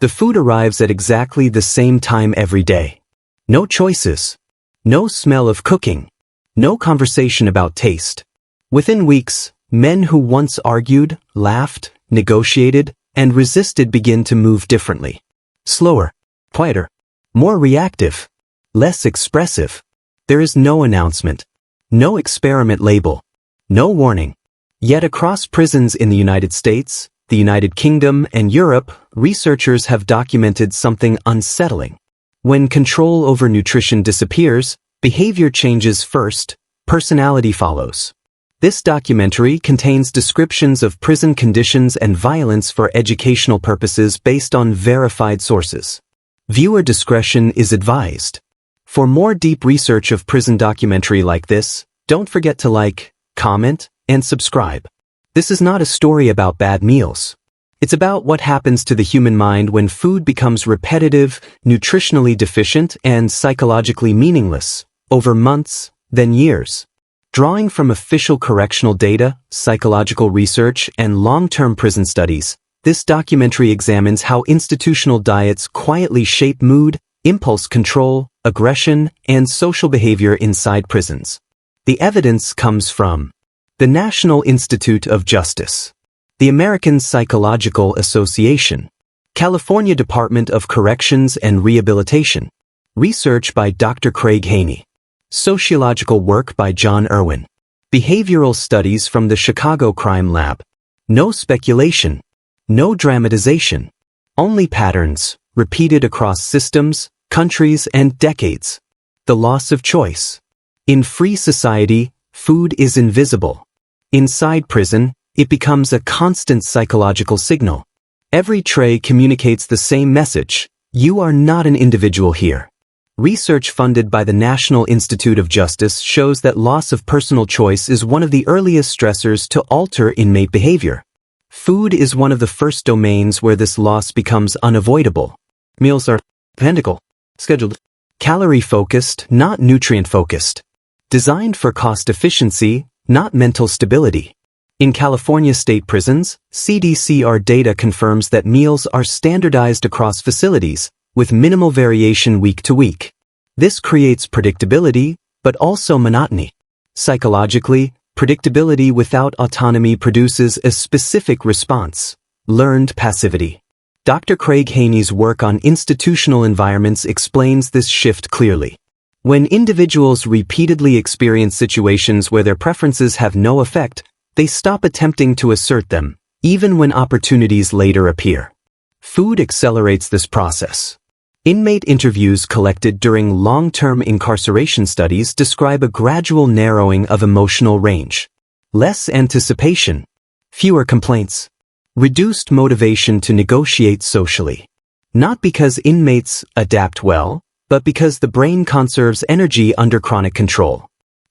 The food arrives at exactly the same time every day. No choices. No smell of cooking. No conversation about taste. Within weeks, men who once argued, laughed, negotiated, and resisted begin to move differently. Slower, quieter, more reactive, less expressive. There is no announcement, no experiment label, no warning. Yet across prisons in the United States, the United Kingdom, and Europe, researchers have documented something unsettling. When control over nutrition disappears, behavior changes first, personality follows. This documentary contains descriptions of prison conditions and violence for educational purposes based on verified sources. Viewer discretion is advised. For more deep research of prison documentary like this, don't forget to like, comment, and subscribe. This is not a story about bad meals. It's about what happens to the human mind when food becomes repetitive, nutritionally deficient, and psychologically meaningless, over months, then years. Drawing from official correctional data, psychological research, and long-term prison studies, this documentary examines how institutional diets quietly shape mood, impulse control, aggression, and social behavior inside prisons. The evidence comes from the National Institute of Justice, the American Psychological Association, California Department of Corrections and Rehabilitation, research by Dr. Craig Haney, sociological work by John Irwin, behavioral studies from the Chicago Crime Lab. No speculation, no dramatization, only patterns, repeated across systems, countries, and decades. The loss of choice. In free society, food is invisible. Inside prison, it becomes a constant psychological signal. Every tray communicates the same message: you are not an individual here. Research funded by the National Institute of Justice shows that loss of personal choice is one of the earliest stressors to alter inmate behavior. Food is one of the first domains where this loss becomes unavoidable. Meals are identical, scheduled, calorie-focused, not nutrient-focused. Designed for cost efficiency, not mental stability. In California state prisons, CDCR data confirms that meals are standardized across facilities, with minimal variation week to week. This creates predictability, but also monotony. Psychologically, predictability without autonomy produces a specific response: learned passivity. Dr. Craig Haney's work on institutional environments explains this shift clearly. When individuals repeatedly experience situations where their preferences have no effect, they stop attempting to assert them, even when opportunities later appear. Food accelerates this process. Inmate interviews collected during long-term incarceration studies describe a gradual narrowing of emotional range. Less anticipation, fewer complaints, reduced motivation to negotiate socially. Not because inmates adapt well, but because the brain conserves energy under chronic control.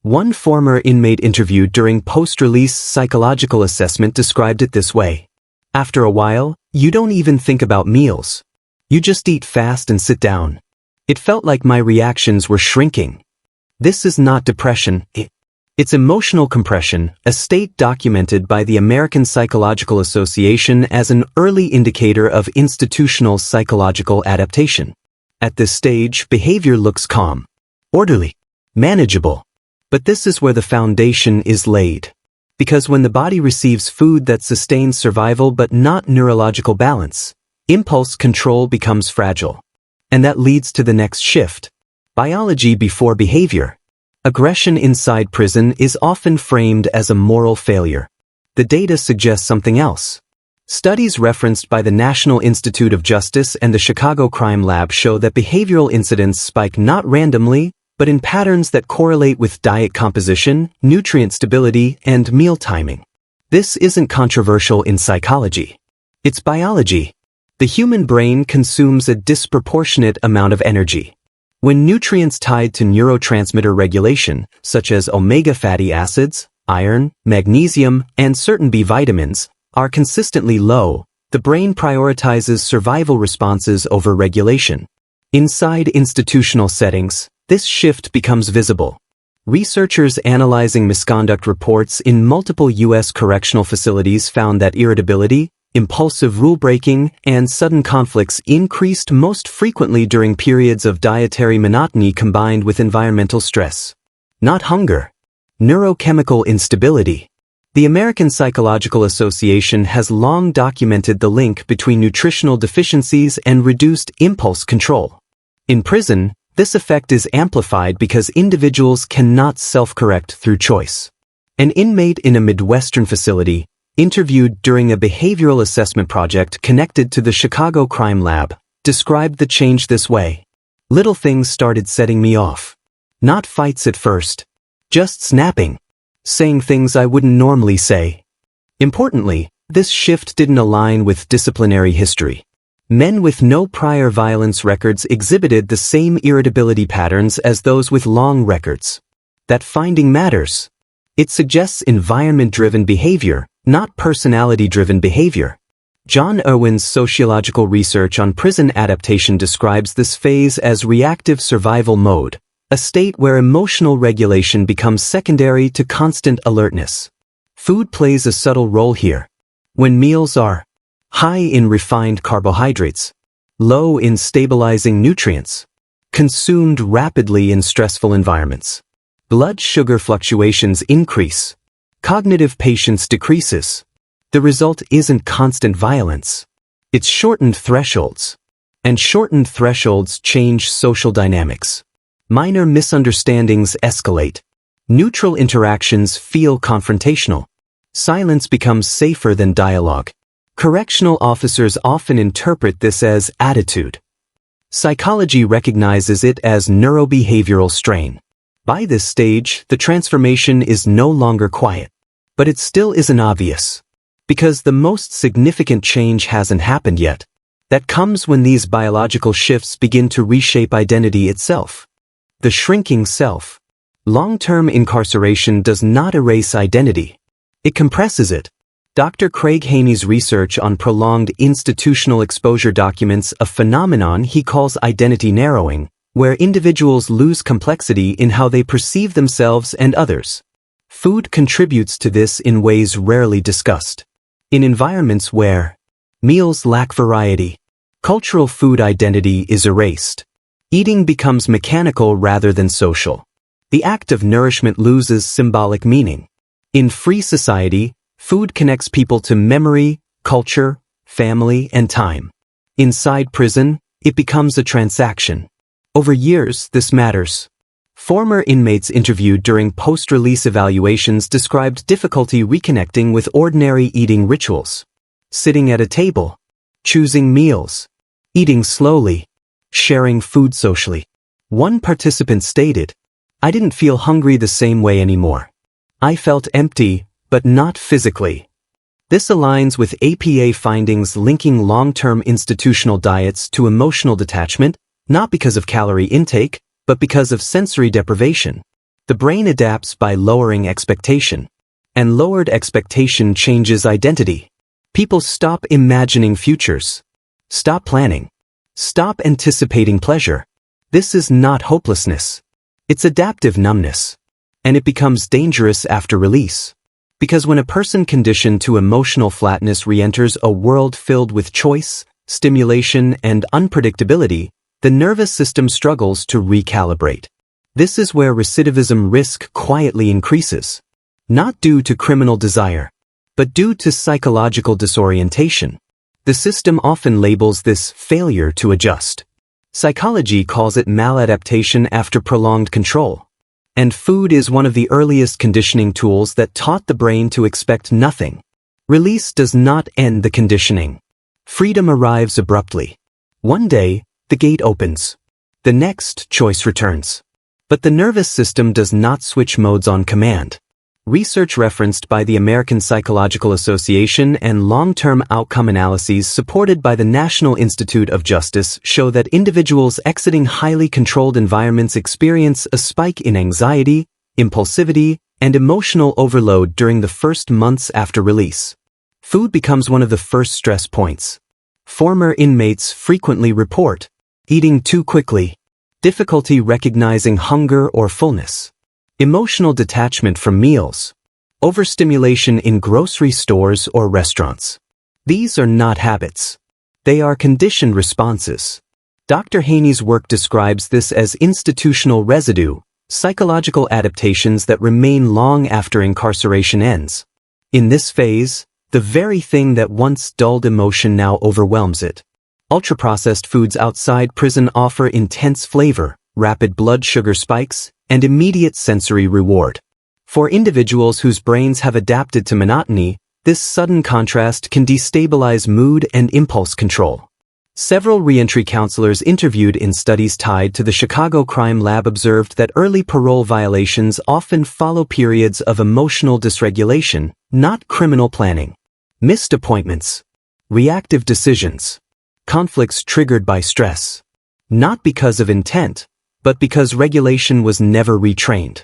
One former inmate interviewed during post-release psychological assessment described it this way: after a while, you don't even think about meals. You just eat fast and sit down. It felt like my reactions were shrinking. This is not depression, it's emotional compression, a state documented by the American Psychological Association as an early indicator of institutional psychological adaptation. At this stage, behavior looks calm, orderly, manageable. But this is where the foundation is laid. Because when the body receives food that sustains survival but not neurological balance, impulse control becomes fragile. And that leads to the next shift: biology before behavior. Aggression inside prison is often framed as a moral failure. The data suggests something else. Studies referenced by the National Institute of Justice and the Chicago Crime Lab show that behavioral incidents spike not randomly, but in patterns that correlate with diet composition, nutrient stability, and meal timing. This isn't controversial in psychology. It's biology. The human brain consumes a disproportionate amount of energy. When nutrients tied to neurotransmitter regulation, such as omega fatty acids, iron, magnesium, and certain B vitamins, are consistently low, the brain prioritizes survival responses over regulation. Inside institutional settings, this shift becomes visible. Researchers analyzing misconduct reports in multiple U.S. correctional facilities found that irritability, impulsive rule-breaking, and sudden conflicts increased most frequently during periods of dietary monotony combined with environmental stress. Not hunger. Neurochemical instability. The American Psychological Association has long documented the link between nutritional deficiencies and reduced impulse control. In prison, this effect is amplified because individuals cannot self-correct through choice. An inmate in a Midwestern facility, interviewed during a behavioral assessment project connected to the Chicago Crime Lab, described the change this way. Little things started setting me off. Not fights at first. Just snapping. Saying things I wouldn't normally say. Importantly, this shift didn't align with disciplinary history. Men with no prior violence records exhibited the same irritability patterns as those with long records. That finding matters. It suggests environment-driven behavior, not personality-driven behavior. John Irwin's sociological research on prison adaptation describes this phase as reactive survival mode, a state where emotional regulation becomes secondary to constant alertness. Food plays a subtle role here. When meals are high in refined carbohydrates, low in stabilizing nutrients, consumed rapidly in stressful environments, blood sugar fluctuations increase, cognitive patience decreases. The result isn't constant violence. It's shortened thresholds. And shortened thresholds change social dynamics. Minor misunderstandings escalate. Neutral interactions feel confrontational. Silence becomes safer than dialogue. Correctional officers often interpret this as attitude. Psychology recognizes it as neurobehavioral strain. By this stage, the transformation is no longer quiet. But it still isn't obvious. Because the most significant change hasn't happened yet. That comes when these biological shifts begin to reshape identity itself. The shrinking self. Long-term incarceration does not erase identity. It compresses it. Dr. Craig Haney's research on prolonged institutional exposure documents a phenomenon he calls identity narrowing, where individuals lose complexity in how they perceive themselves and others. Food contributes to this in ways rarely discussed. In environments where meals lack variety, cultural food identity is erased. Eating becomes mechanical rather than social. The act of nourishment loses symbolic meaning. In free society, food connects people to memory, culture, family, and time. Inside prison, it becomes a transaction. Over years, this matters. Former inmates interviewed during post-release evaluations described difficulty reconnecting with ordinary eating rituals. Sitting at a table, choosing meals, eating slowly, sharing food socially. One participant stated, "I didn't feel hungry the same way anymore. I felt empty, but not physically." This aligns with APA findings linking long-term institutional diets to emotional detachment, not because of calorie intake, but because of sensory deprivation. The brain adapts by lowering expectation. And lowered expectation changes identity. People stop imagining futures. Stop planning. Stop anticipating pleasure. This is not hopelessness. It's adaptive numbness. And it becomes dangerous after release. Because when a person conditioned to emotional flatness re-enters a world filled with choice, stimulation, and unpredictability, the nervous system struggles to recalibrate. This is where recidivism risk quietly increases. Not due to criminal desire, but due to psychological disorientation. The system often labels this failure to adjust. Psychology calls it maladaptation after prolonged control. And food is one of the earliest conditioning tools that taught the brain to expect nothing. Release does not end the conditioning. Freedom arrives abruptly. One day, the gate opens. The next, choice returns. But the nervous system does not switch modes on command. Research referenced by the American Psychological Association and long-term outcome analyses supported by the National Institute of Justice show that individuals exiting highly controlled environments experience a spike in anxiety, impulsivity, and emotional overload during the first months after release. Food becomes one of the first stress points. Former inmates frequently report eating too quickly, difficulty recognizing hunger or fullness, emotional detachment from meals, overstimulation in grocery stores or restaurants. These are not habits. They are conditioned responses. Dr. Haney's work describes this as institutional residue, psychological adaptations that remain long after incarceration ends. In this phase, the very thing that once dulled emotion now overwhelms it. Ultra-processed foods outside prison offer intense flavor, rapid blood sugar spikes, and immediate sensory reward. For individuals whose brains have adapted to monotony, this sudden contrast can destabilize mood and impulse control. Several reentry counselors interviewed in studies tied to the Chicago Crime Lab observed that early parole violations often follow periods of emotional dysregulation, not criminal planning. Missed appointments. Reactive decisions. Conflicts triggered by stress. Not because of intent, but because regulation was never retrained.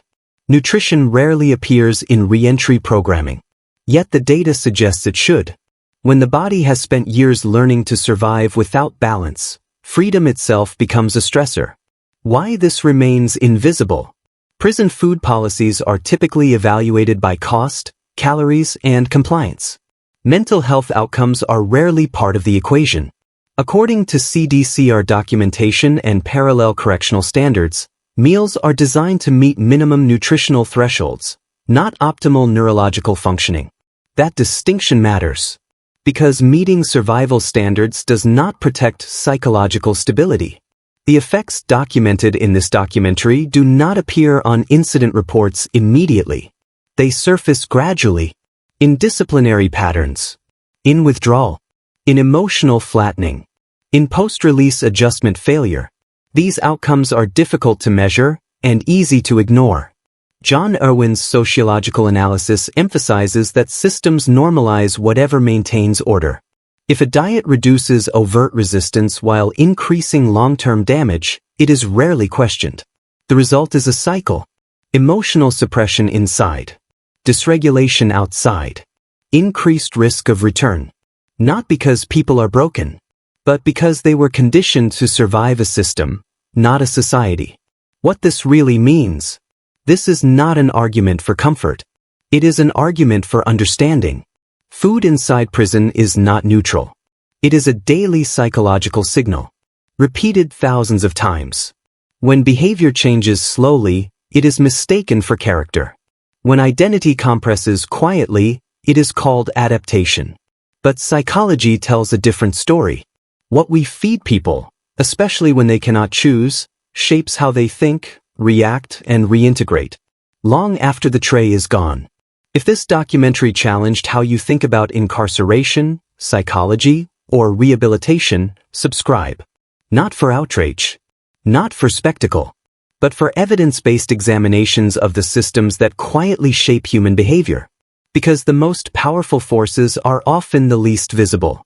Nutrition rarely appears in reentry programming. Yet the data suggests it should. When the body has spent years learning to survive without balance, freedom itself becomes a stressor. Why this remains invisible? Prison food policies are typically evaluated by cost, calories, and compliance. Mental health outcomes are rarely part of the equation. According to CDCR documentation and parallel correctional standards, meals are designed to meet minimum nutritional thresholds, not optimal neurological functioning. That distinction matters. Because meeting survival standards does not protect psychological stability. The effects documented in this documentary do not appear on incident reports immediately. They surface gradually, in disciplinary patterns, in withdrawal, in emotional flattening, in post-release adjustment failure. These outcomes are difficult to measure and easy to ignore. John Irwin's sociological analysis emphasizes that systems normalize whatever maintains order. If a diet reduces overt resistance while increasing long-term damage, it is rarely questioned. The result is a cycle. Emotional suppression inside. Dysregulation outside. Increased risk of return. Not because people are broken, but because they were conditioned to survive a system, not a society. What this really means? This is not an argument for comfort. It is an argument for understanding. Food inside prison is not neutral. It is a daily psychological signal, repeated thousands of times. When behavior changes slowly, it is mistaken for character. When identity compresses quietly, it is called adaptation. But psychology tells a different story. What we feed people, especially when they cannot choose, shapes how they think, react, and reintegrate, long after the tray is gone. If this documentary challenged how you think about incarceration, psychology, or rehabilitation, subscribe. Not for outrage, not for spectacle, but for evidence-based examinations of the systems that quietly shape human behavior. Because the most powerful forces are often the least visible.